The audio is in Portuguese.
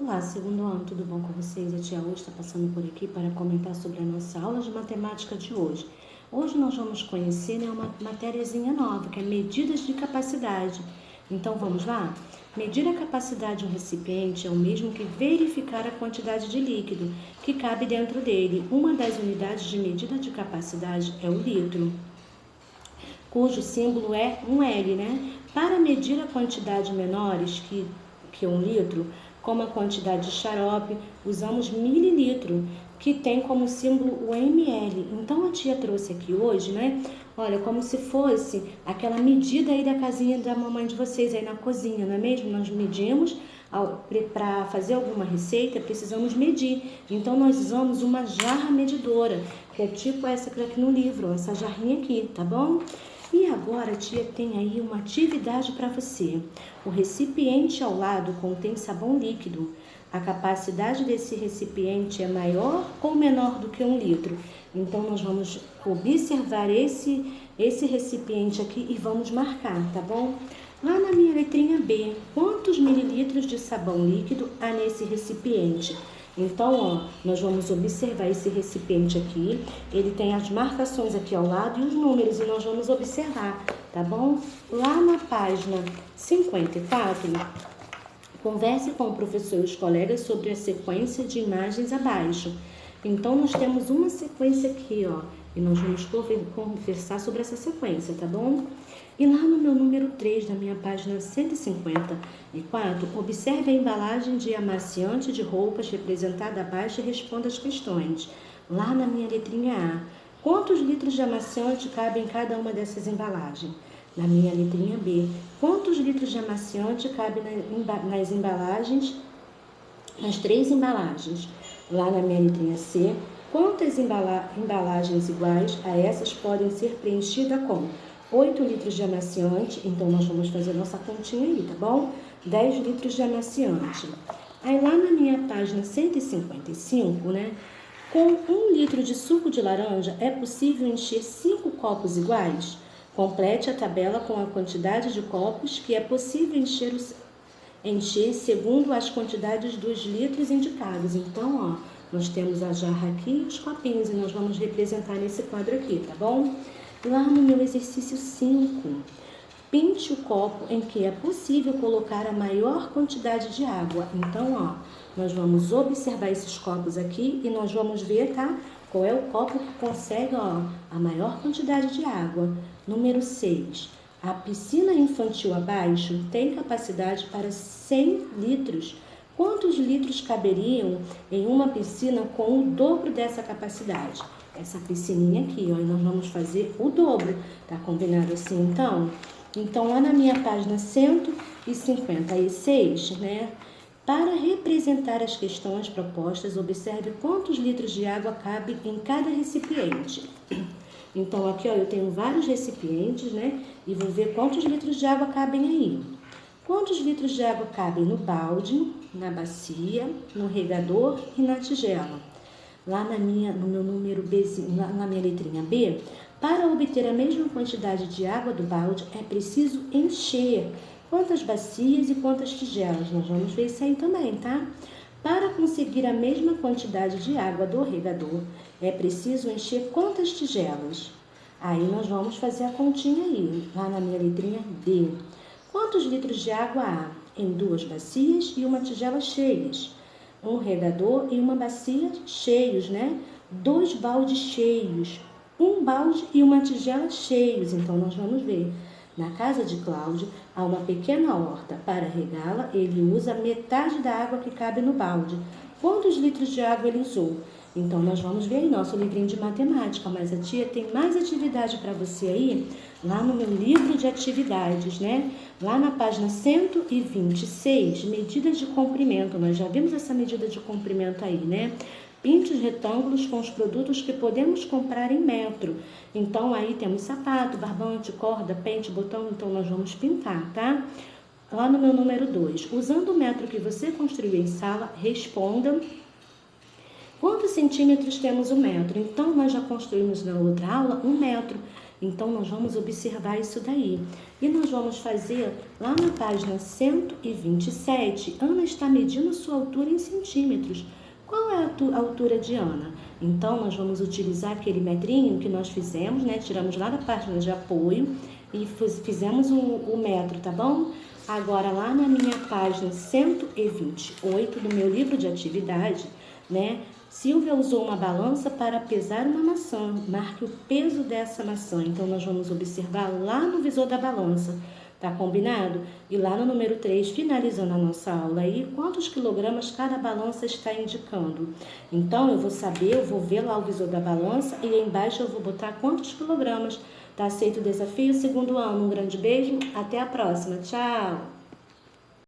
Olá, segundo ano, tudo bom com vocês? A tia hoje está passando por aqui para comentar sobre a nossa aula de matemática de hoje. Hoje nós vamos conhecer uma matériazinha nova, que é medidas de capacidade. Então vamos lá? Medir a capacidade de um recipiente é o mesmo que verificar a quantidade de líquido que cabe dentro dele. Uma das unidades de medida de capacidade é o litro, cujo símbolo é um L, né? Para medir a quantidade menores que 1 litro, como a quantidade de xarope, usamos mililitro, que tem como símbolo o ml. Então a tia trouxe aqui hoje, né? Olha, como se fosse aquela medida aí da casinha da mamãe de vocês aí na cozinha, não é mesmo? Nós medimos, para fazer alguma receita, precisamos medir. Então nós usamos uma jarra medidora, que é tipo essa que tá aqui no livro, essa jarrinha aqui, tá bom? E agora a tia tem aí uma atividade para você. O recipiente ao lado contém sabão líquido. A capacidade desse recipiente é maior ou menor do que 1 litro? Então, nós vamos observar esse recipiente aqui e vamos marcar, tá bom? Lá na minha letrinha B, quantos mililitros de sabão líquido há nesse recipiente? Então, ó, nós vamos observar esse recipiente aqui, ele tem as marcações aqui ao lado e os números, e nós vamos observar, tá bom? Lá na página 54, converse com o professor e os colegas sobre a sequência de imagens abaixo. Então, nós temos uma sequência aqui, ó, e nós vamos conversar sobre essa sequência, tá bom? E lá no meu número 3, da minha página 154, observe a embalagem de amaciante de roupas representada abaixo e responda as questões. Lá na minha letrinha A, quantos litros de amaciante cabem em cada uma dessas embalagens? Na minha letrinha B, quantos litros de amaciante cabem nas embalagens, nas 3 embalagens? Lá na minha letrinha C, quantas embalagens iguais a essas podem ser preenchidas com 8 litros de amaciante, então nós vamos fazer nossa continha aí, tá bom? 10 litros de amaciante. Aí lá na minha página 155, né? Com 1 litro de suco de laranja, é possível encher 5 copos iguais? Complete a tabela com a quantidade de copos que é possível encher segundo as quantidades dos litros indicados. Então, ó, nós temos a jarra aqui e os copinhos, e nós vamos representar nesse quadro aqui, tá bom? Lá no meu exercício 5, pinte o copo em que é possível colocar a maior quantidade de água. Então, ó, nós vamos observar esses copos aqui e nós vamos ver, tá? Qual é o copo que consegue, ó, a maior quantidade de água. Número 6. A piscina infantil abaixo tem capacidade para 100 litros. Quantos litros caberiam em uma piscina com o dobro dessa capacidade? Essa piscininha aqui, ó, e nós vamos fazer o dobro, tá combinado assim, então? Então, lá na minha página 156, né? Para representar as questões propostas, observe quantos litros de água cabe em cada recipiente. Então, aqui, ó, eu tenho vários recipientes, né? E vou ver quantos litros de água cabem aí. Quantos litros de água cabem no balde, na bacia, no regador e na tigela? Lá no meu número B, na minha letrinha B, para obter a mesma quantidade de água do balde, é preciso encher quantas bacias e quantas tigelas. Nós vamos ver isso aí também, tá? Para conseguir a mesma quantidade de água do regador, é preciso encher quantas tigelas? Aí nós vamos fazer a continha aí, lá na minha letrinha D. Quantos litros de água há em 2 bacias e uma tigela cheias? Um regador e uma bacia cheios, né? 2 baldes cheios, um balde e uma tigela cheios. Então, nós vamos ver. Na casa de Cláudio, há uma pequena horta. Para regá-la, ele usa metade da água que cabe no balde. Quantos litros de água ele usou? Então, nós vamos ver aí nosso livrinho de matemática, mas a tia tem mais atividade para você aí, lá no meu livro de atividades, né? Lá na página 126, medidas de comprimento. Nós já vimos essa medida de comprimento aí, né? Pinte os retângulos com os produtos que podemos comprar em metro. Então, aí temos sapato, barbante, corda, pente, botão. Então, nós vamos pintar, tá? Lá no meu número 2, usando o metro que você construiu em sala, responda quantos centímetros temos um metro. Então, nós já construímos na outra aula 1 metro. Então, nós vamos observar isso daí. E nós vamos fazer lá na página 127. Ana está medindo sua altura em centímetros. Qual é a altura de Ana? Então, nós vamos utilizar aquele metrinho que nós fizemos, né? Tiramos lá da página de apoio e fizemos o metro, tá bom? Agora, lá na minha página 128 do meu livro de atividade, né? Silvia usou uma balança para pesar uma maçã. Marque o peso dessa maçã. Então, nós vamos observar lá no visor da balança. Tá combinado? E lá no número 3, finalizando a nossa aula aí, quantos quilogramas cada balança está indicando? Então, eu vou saber, eu vou ver lá o visor da balança e aí embaixo eu vou botar quantos quilogramas. Tá aceito o desafio? Segundo ano. Um grande beijo. Até a próxima. Tchau!